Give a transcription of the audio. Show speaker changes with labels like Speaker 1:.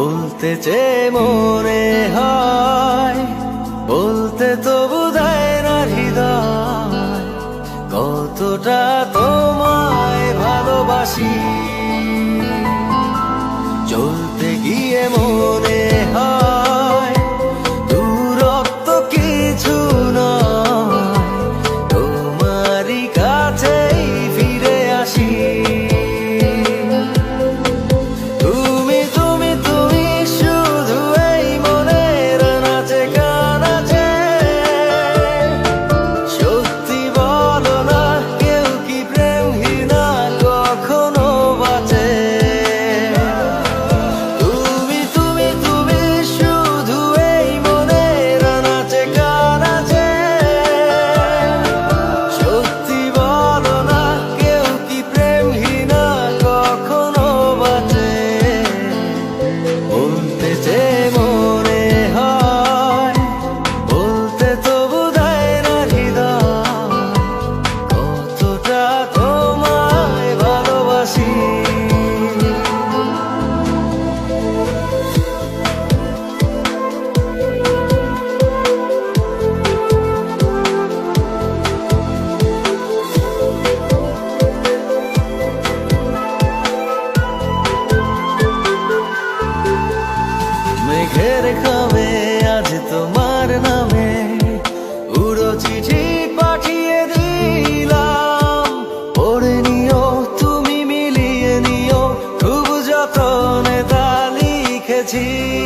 Speaker 1: বলতে চেয়ে মনে হয়, বলতে তো বোঝায় না হৃদয়, কতটা তোমায় ভালোবাসি। চলতে গিয়ে মনে হয় দূরত্ব কিছু নয়, তোমারই কাছেই ফিরে আসি। মেঘের খামে আজ তোমার নামে উড়ো চিঠি পাঠিয়ে দিলাম, পড়ে নিও তুমি, মিলিয়ে নিও, খুব যতনে তা লিখেছিলাম।